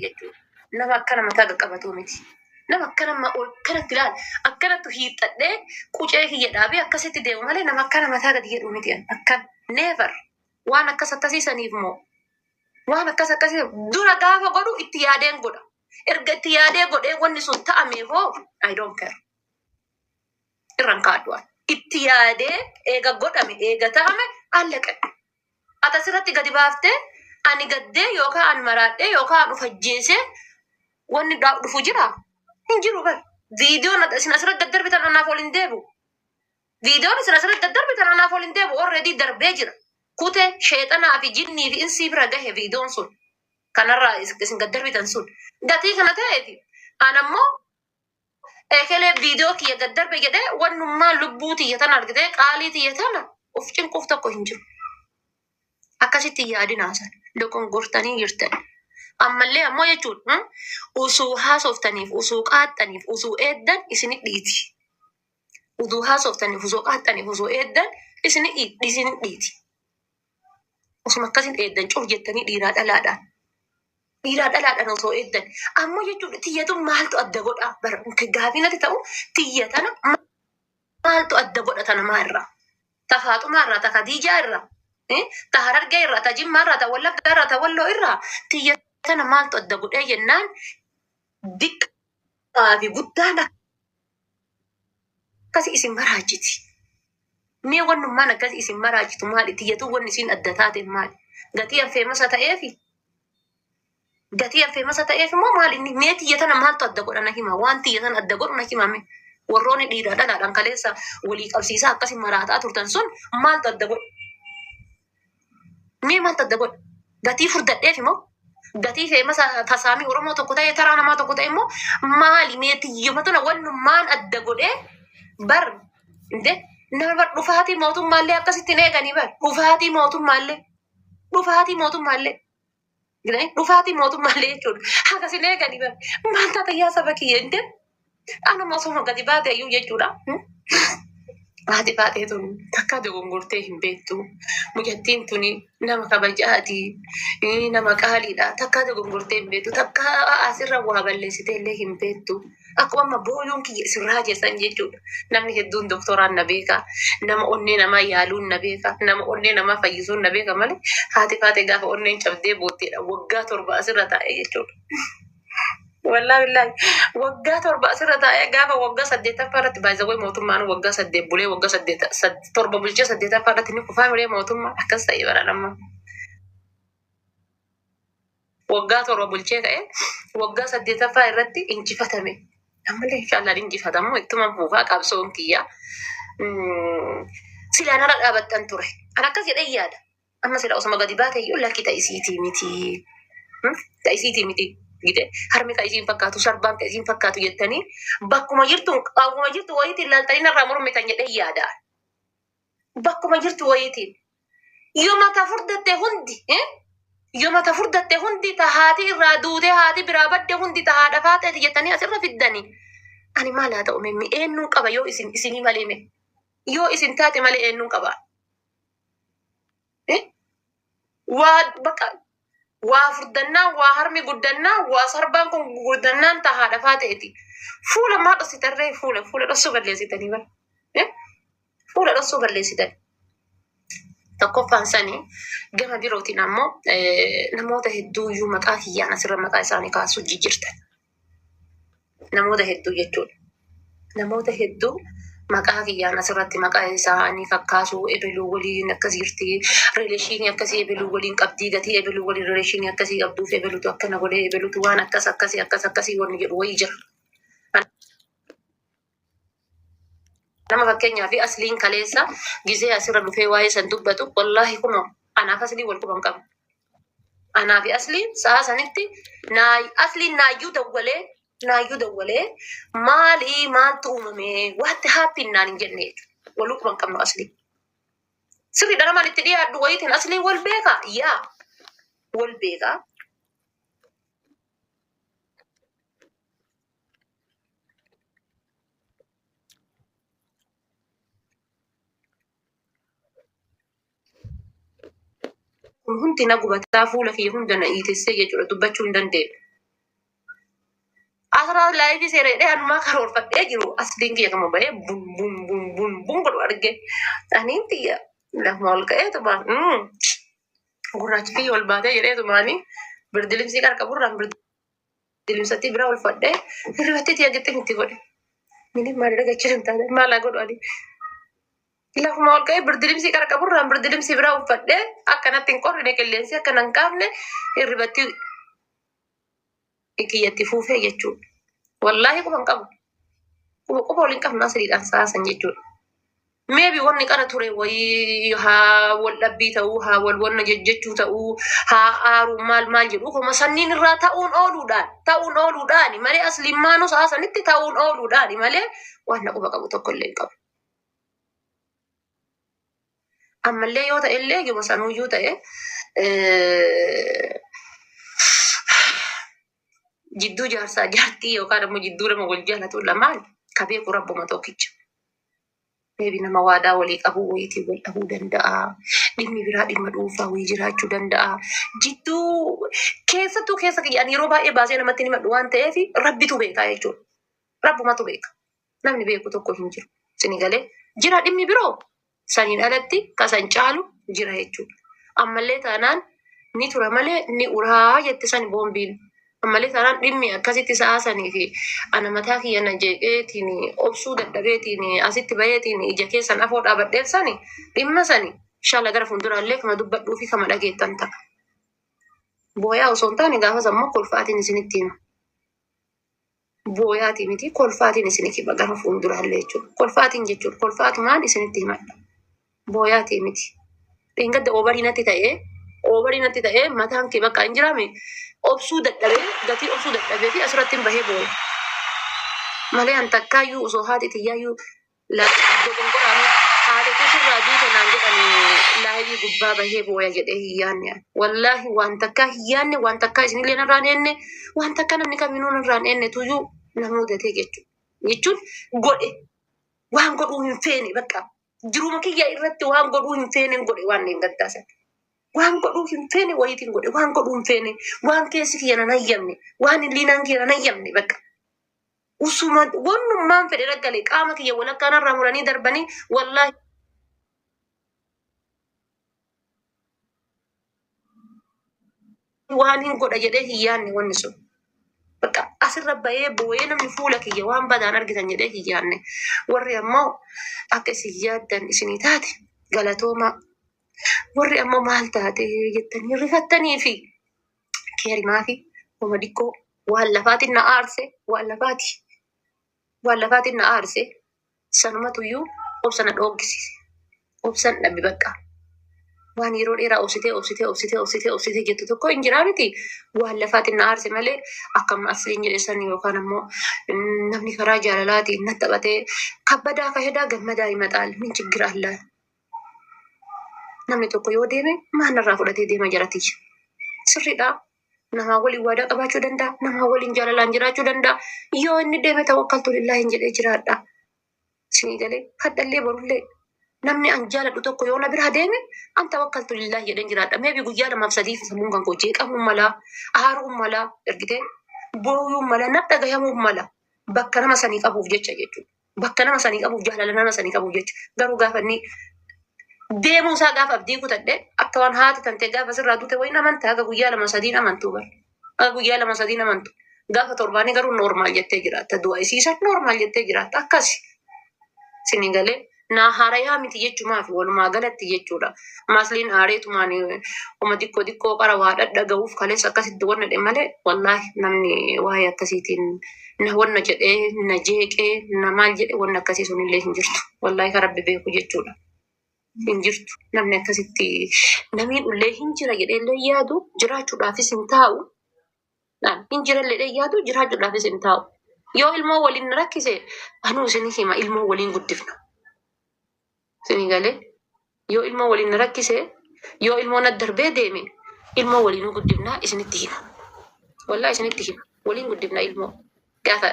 jechuudha. Nama akkana mataa qaqqabatu miti. Nama akkana filaan akkanattu hiixadhee qucee kiyya dhaabee akkasitti deemu malee nama akkana mataa gadi jedhu miti. Akkan never waan akkasiisaniif moo waan akkasii dura gaafa godhu itti yaadeen godha. Erga itti yaadee godhee wanni sun ta'ame hoo I don't care. Irran kaaddu'a. Itti yaadee eega godhame eega ta'ame allaqe. Ata sirratti gadi baaftee ani gaddee yookaan ani maraadhee yookaan ani ufajjeesee wanni dhufu jira. Hin jiru bal. Viidiyoon isin asirratti daddarbitan anaaf ol hin deebi'u. Viidiyoon isin asirratti daddarbitan anaaf ol hin deebi'u already darbee jira. Kutee sheexanaa fi jinnii fi insii bira gahe viidiyoon sun. Kanarraa isin daddarbitan sun. Gatii kana ta'eeti. Anammoo ekelee viidiyoo kiyya daddarbe jedhee wannummaan lubbuu tiyyatan argitee qaalii tiyyatan of cinquuf tokko hin jiru. Akkasitti yaadinaasan dogongortanii jirtan. Ammallee ammoo jechuudha usuu haasoftaniif usuu qaaxxaniif usuu eeddan isinit dhiiti. Usuu haasoftaniif usuu qaaxxaniif usuu eeddan isinit dhiiti. Osuma akkasin eeddan cuf jettanii dhiiraa dhalaadhaan. Dhiiraa dhalaadhaan osoo eeddan. Ammoo jechuudha tiyyatuun maaltu adda godhaa? Gaafiinati ta'u tiyyatana maaltu adda godhata namaa irraa? Ta Faaxumaa irraa, ta Khadiijaa irraa, ta Harargee irraa, ta Jimmaa irraa, ta Wallaggaa irraa, ta Walloo irraa tiyyatana maaltu adda godhee jennaan diqqaa fi guddaan akkasii isin maraachiti. Mee wannummaan akkasii isin maraachitu maali? Tiyyatuun wanni isin adda taate maali? Gatii affeemasa ta'eefi? Gatii affeemasa ta'eef immoo maali? Mee tiyyatana maaltu adda godha na hima? Waan tiyyatan adda godhu na himame. Warroonni dhiiraa dhalaadhaan kaleessa walii qabsiisaa akkasii maraataa turtan sun maaltu adda godha? Mee maaltu adda godha? Gatii furdadheef immoo gatii feemasa tasaamii Oromoo tokko ta'e taraa namaa tokko ta'e immoo maali? Mee tiyyamatuna wannummaan adda godhee bar nama bar dhufaatii mootummaallee akkasitti eeganii bar dhufaatii mootummaallee dhufaatii mootummaallee jechuudha. Akkasiin eeganii bar maal taata yaa saba kiyya anuma osoo gadi baate iyyuu jechuudha. Haati baatee tun takka dogongortee hin beektu. Mucattiin tuni nama kabajaati. Nama qaaliidha. Takka dogongortee hin beektu. Takka asirra waa balleessitee illee hin beektu. Akkuma amma booyuun kiyya sirraa keessan jechuudha. Namni hedduun doktoraan na beeka. Nama onnee namaa yaaluun na beeka. Nama onnee namaa fayyisuun na beeka malee haati baatee gaafa onneen cabdee bootteedha. Waggaa 7 asirra taa'e jechuudha. Wallahi waggaa 7 asirra taa'ee gaafa waggaa 8 irratti baay'ee mootummaan waggaa 8 bulee waggaa 7 bulchee 8 irratti ni kufaa miree mootummaa akkas ta'e baradhamma. Waggaa 7 bulchee ka'ee waggaa 8 irratti injifatame. Ammallee inshallah injifatamu ittuma fuufaa qabsoon kiyya. Silaan ala dhaabattan ture. An akkas jedhee yaada. Amma sila osuma gadi baate iyyuu lakki ta'isiitii miti. Ta'isiitii miti. Gite harmi ka isin fakkaatu sarbaan ka isin fakkaatu jettanii bakkuma jirtu wayitiin ilaaltanii narraa mormitan jedhee yaada. Bakkuma jirtu wayitiin yoo mata furdatte hundi ta haati irraa duutee haati biraa badde hundi ta haadha faateeti jettanii asirra fiddanii. Ani maal haa ta'u memmi eenyuun qaba yoo isinii malee me yoo isin taate malee eenyuun qaba. Waa bakka waa furdannaan waa harmi guddannaan waa sarbaan kun guddannaan ta haadha faateeti. Fuula maa dhositarree fuula dhosuu balleessitanii bara. Fuula dhosuu balleessitanii. Tokkoffaan sanii gama birootiin ammoo namoota hedduuyyuu maqaa kiyyaan asirra maqaa isaanii kaasuu jijjiirtan. Namoota hedduu jechuudha. Namoota hedduu maqaa kiyyaan asirratti maqaa isaanii fakkaasuu ebeluu waliin akkas jirti. Reeleeshinii akkasii ebeluu waliin qabdii gatii ebeluu waliin reeleeshinii akkasii qabduuf ebeluutu akkana godhee ebeluutu waan akkasii wanni jedhu wayii jira. Nama fakkeenyaaf asliin kaleessa gizee asirra dhufee waa'ee san dubbatu wallaahi kunoo anaaf aslii wal quban qabu. Anaaf asliin sa'a sanitti asliin naayyuu dawwalee maaltu uumame waatti haappinaan hin jenne jechuudha. Wal quban qabnu aslii. Sirriidha namaan itti dhiyaadhu wayiitiin asliin wal beekaa wal beekaa. Hundi na gubataa fuula kiyya hunda na iitessee jechuudha dubbachuu hin dandeenye. Asirraa laayifii seereedhee anumaa karoorfadhee jiru asliin kiyya kama bahee bun bun bun bun bun godhu arge. Aniin tiyya lafuma ol ka'ee tuma gurraachi kiyya ol baatee jedhee tumaanii birdilimsii qarqaburraan birdilimsatti bira ol fadhee hirribattee tiyya jettee itti godhe. Mini maal dhagachaa hin taane maalaa godhu ani. Lafuma ol ka'ee birdilimsii qarqaburraan birdilimsii bira ol fadhee akkanatti hin qorrine qilleensi akkana hin qaafne hirribatti kiyyatti fuufee jechuudha. Wallaahi quban qabu. Quba waliin qabna asiriidhaan saasan jechuudha. Meebi wanni qara ture wayii haa wal dhabbii ta'uu haa wal wanna jechuu ta'uu haa aaruu maal jedhu kuma sanniin irraa ta'uun ooluudhaani malee asliimmaanuu saasanitti ta'uun ooluudhaani malee waan na quba qabu tokko illee qabu. Ammallee yoo ta'e illee gima sanuuyyuu ta'e jidduu jaarsaa jaartii yookaan ammoo jidduu nama wal jaalatu lamaan ka beeku rabbuma tokkicha. Meebi nama waadaa walii qabuu wayiitii wal dhabuu danda'a. Dhimmi biraa dhimma dhuunfaa wayii jiraachuu danda'a. Jidduu keessattuu keessa kiyyaan yeroo baay'ee baasee namatti himadhu waan ta'eef rabbitu beekaa jechuudha. Rabbumatu beeka. Namni beeku tokko hin jiru. Sini galee jira dhimmi biroo saniin alatti kasan caalu jira jechuudha. Ammallee taanaan ni tura malee ni uraa jette sani boombiin. Ammallee taanaan dhimmi akkasitti sa'aasanii fi ana mataa kiyya na jeeqeetiin obsuu dadhabeetiin asitti baheetiin ija keessan afoo dhaabadheef sani dhimma sani inshallah gara fuulduraallee kama dubbadhuu fi kama dhageettan ta'a. Booyaa osoo hin taane gaafas ammoo kolfaatiin isinitti hima. Booyaatii miti kolfaatiin isinitti hima gara fuulduraallee jechuudha. Kolfaatiin jechuudha. Kolfaatumaan isinitti himadha. Booyaatii miti. Dheengadda oobariinatti ta'ee mataan kee bakka hin jiraame obsuu dadhabee gatii obsuu dadhabee fi asirratti hin bahee booya. Malee an takkaayyuu osoo haati tiyyaayyuu dogongoraanii haati sirraa duute naan jedhanii laayivii gubbaa bahee booya jedhee hiyyaanne. Wallaahi waan takkaa hiyyaanne waan takkaa isinillee narraan eenne waan takkaa namni kaminuu narraan eenne tuyyuu nama mudatee jechuun godhe waan godhuu hin feene bakka jiruma kiyya irratti waan godhuu hin feene godhe waan hin gaddaasan. Waan godhuu hin feene wayiitiin godhe waan godhuu hin feene waan keessi kiyya nan hayyamne waan illiinaan kiyya nan hayyamne bakka. Usuma wannummaan fedhe raggalee qaama kiyya walakkaanarraa muranii darbanii wallaahi. Waan hin godha jedhee hiyyaanne wanni sun. Bakka asirra bahee booyee namni fuula kiyya waan badaan argitan jedhee hiyyaanne. Warri ammoo akka isin yaaddan isinii taate galatoomaa. Warri ammoo maal taate jettanii rifattanii fi keerimaa fi oma dikkoo waan lafaatiin na aarse waan lafaatiin na aarse sanumatuyyuu obsa na dhooggisiise. Obsan dhabbi bakka. Waan yeroo dheeraa obsitee jettu tokko hin jiraa miti. Waan lafaatiin na aarse malee akkam asliin jedhesan yookaan ammoo namni karaa jaalalaatiin na taphatee kabbadaa fayyada gammadaa himaxaal min chiggira allaa. Namni tokko yoo deeme maalirraa fudhatee deema jaratichi. Sirriidha. Namaa waliin waadaa qabaachuu danda'a. Namaa waliin jaalalaan jiraachuu danda'a. Yoo inni deeme tawakkaltu lillaahi hin jedhee jiraadha. Sinii galee haddallee barullee namni an jaaladhu tokko yoo na biraa deeme an tawakkaltu lillaahi jedheen jiraadha. Meebi guyyaa 2-3 sammuun kan koo jeeqamuun malaa aaruun malaa ergitee booyuun malaa na dhagayamuun mala bakka nama sanii qabuuf jecha jechuudha. Bakka nama sanii qabuuf jaalala nama sanii qabuuf jecha garuu gaafa inni deemuu isaa gaafa abdii kutadhe akka waan haati tantee gaafa sirraa duute wayin amantaa aga guyyaa 2-3 amantuu bar. Aga guyyaa 2-3 amantu. Gaafa torbaanii garuu normaal jettee jiraatta. Du'a isiisan normaal jettee jiraatta. Akkasi. Sinii galee naa haarayaa miti jechumaa fi walumaa galatti jechuudha. Masliin aareetumaan oma dikkoo qara waa dhaga'uuf kaleessa akkasitti wanna dhe malee wallaahi namni waa'ee akkasiitiin na wanna jedhee na jeeqee na maal jedhe wanna akkasii sunillee hin jirtu. Wallaahi kan rabbi beeku jechuudha. Hin jirtu. Namni akkasitti namni dhullee hin jira jedheellee yaadu jiraachuudhaafis hin taa'u. Hin jirallee yaadu jiraachuudhaafis hin taa'u. Yoo ilmoo waliin rakkise anuu isinii hima ilmoo waliin guddifna. Sinii galee yoo ilmoo waliin rakkise yoo ilmoo na darbee deeme ilmoo waliin guddifna isinitti hima. Wallaahi isinitti hima. Waliin guddifna ilmoo. gaafa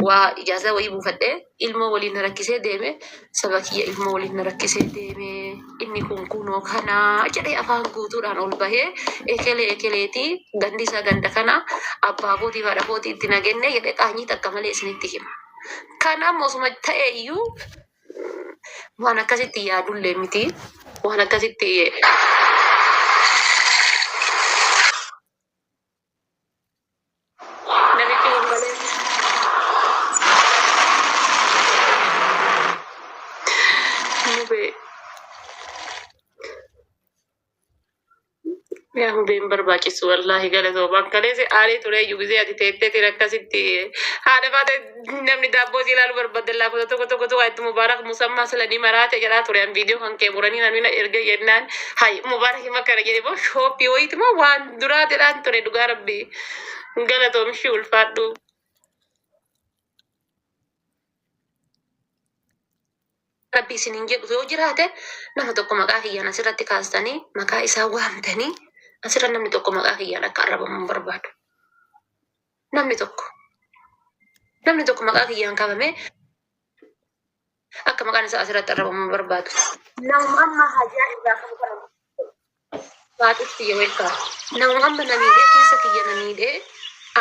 waa ijaasaa wayii buufadhee ilmoo waliin na rakkisee deeme saba kiyya ilmoo waliin na rakkisee deeme inni kun kunoo kanaa jedhee afaan guutuudhaan ol bahee ekeleetii gandi isaa ganda kana abbaa kootii fi haadha kootii itti nagenne jedhee qaanyii takka malee isinitti hima. Kanaaf osuma ta'e iyyuu waan akkasitti yaadullee miti waan akkasitti namichi gongalee yaa hubeen barbaachisu wallaahi galatoomaa akkaleessa aarii ture iyyuu gisee ati teetteetiin akkasitti haadha baate namni daabboo si ilaalu barbaadde laafota tokko itti mubaarak musammaa silanii maraate jedhaa ture an viidiyoo kan kee muranii namni erga jennaan hay mubaarak hima kana jedhe moo shooppii wayiiti moo waan duraatedhaan ture dhugaa rabbii galatoomishi ulfaadhu. Rabbi isiniin jedhu yoo jiraate nama tokko maqaa kiyyaan asirratti kaastanii maqaa isaa waamtanii asirra namni tokko maqaa kiyyaan akka arrabamu barbaadu. Namni tokko maqaa kiyyaan qabamee akka maqaan isaa asirratti arrabamu barbaadu. Nama amma hajaa irraa qabu kana baatutti yoo ilkaa. Nama amma namiidhee keessa kiyya namiidhee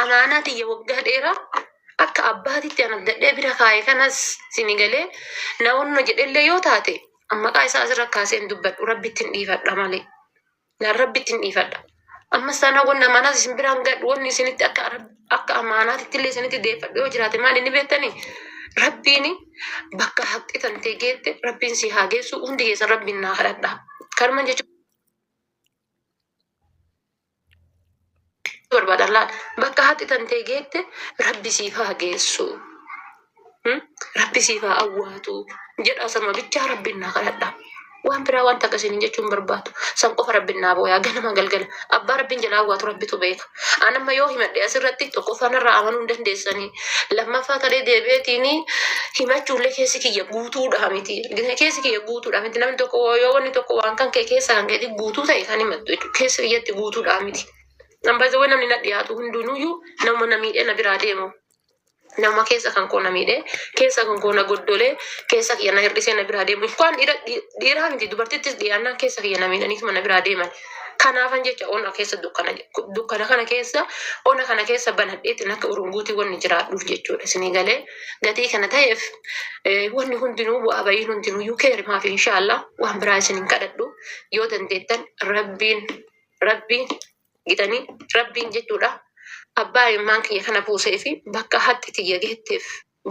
amaanaa tiyya waggaa dheeraa akka abbaatitti an abdadhee bira kaa'e kanas sini galee namoonni jedhellee yoo taate maqaa isaa asirra kaaseen dubbadhu rabbittiin dhiifadha malee. Naan rabbittiin dhiifadha. Ammas taanaa wanna amaanaas isin biraan gadhu wanni isinitti akka amaanaatitti illee isinitti deeffadhu yoo jiraate maal inni beektanii rabbiin bakka haqxi tantee geette rabbiin si haa geessu hundi keessa rabbiin naa kadhadha. Kanuma jechuun barbaadan laal bakka haqxi tantee geette rabbi siif haa geessu. Rabbi siif haa awwaatu jedha sama bichaa rabbiin naa kadhadha. Waan biraa wanta akkasiin jechuun barbaadu. San qofa rabbiin naa booyaa ganama galgala. Abbaa rabbiin jalaa awwaatu rabbitu beeka. Anamma yoo himadhe asirratti tokkoffaan irraa amanuu hin dandeessanii. Lammaffaa talee deebi'eetiin himachuullee keessi kiyya guutuudha miti. Keessi kiyya guutuudha miti. Namni tokko yoo wanni tokko waan kan kee keessa kan keetti guutuu ta'e kan himattu jechuudha. Keessi kiyyatti guutuudha miti. Nambaasawwan namni na dhiyaatu hundinuyyuu nama na miidhee na biraa deemu. Nama keessa kan koo na miidhee, keessa kan koo na goddolee, keessa kiyya na hir'isee na biraa deemu. Waan dhiiraa miti dubartittis dhiyaannaan keessa kiyya na miidhaniituma na biraa deeman. Kanaafan jecha ona keessa dukkana kana keessa banadheetiin akka urunguutii wanni jiraadhuuf jechuudha. Isinii galee gatii kana ta'eef wanni hundinuu bu'aa bahiin hundinuyyuu keerimaaf inshaallah waan biraa isiniin kadhadhu yoo dandeettan rabbiin gitanii rabbiin jechuudha. Abbaa ilmaan kiyya kana buusee fi bakka hatti tiyya geetteef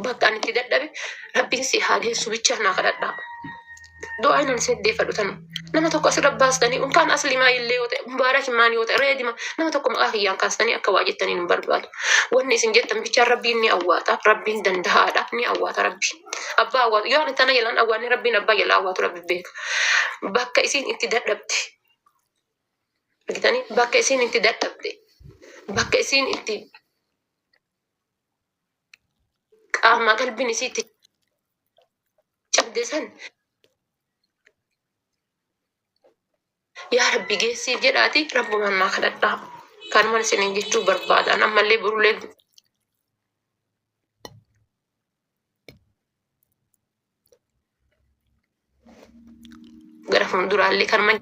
bakka ani itti dadhabe rabbiin si haa geessu bichaa naa kadhadha. Du'aa inni seddeeffadhu tanu nama tokko asirra baastanii unkaan aslimaa illee yoo ta'e mubaarak himaan yoo ta'e reedima nama tokko maqaa kiyyaan kaastanii akka waa jettanii hin barbaadu. Wanni isin jettan bichaan rabbiin ni awwaata rabbiin danda'aadha ni awwaata rabbi. Abbaa awwaatu yoo ani tana jalaan awwaanni rabbiin abbaa jalaa awwaatu rabbi beeka. Bakka isin itti dadhabde argitanii bakka isin itti dadhabde bakka isin itti qaama qalbiin isiitti cabde san yaa rabbi geessiif jedhaati rabbumaan naa kadhadhaa. Kanumaan isiniin jechuu barbaadan ammallee burullee gara fuulduraallee kanumaan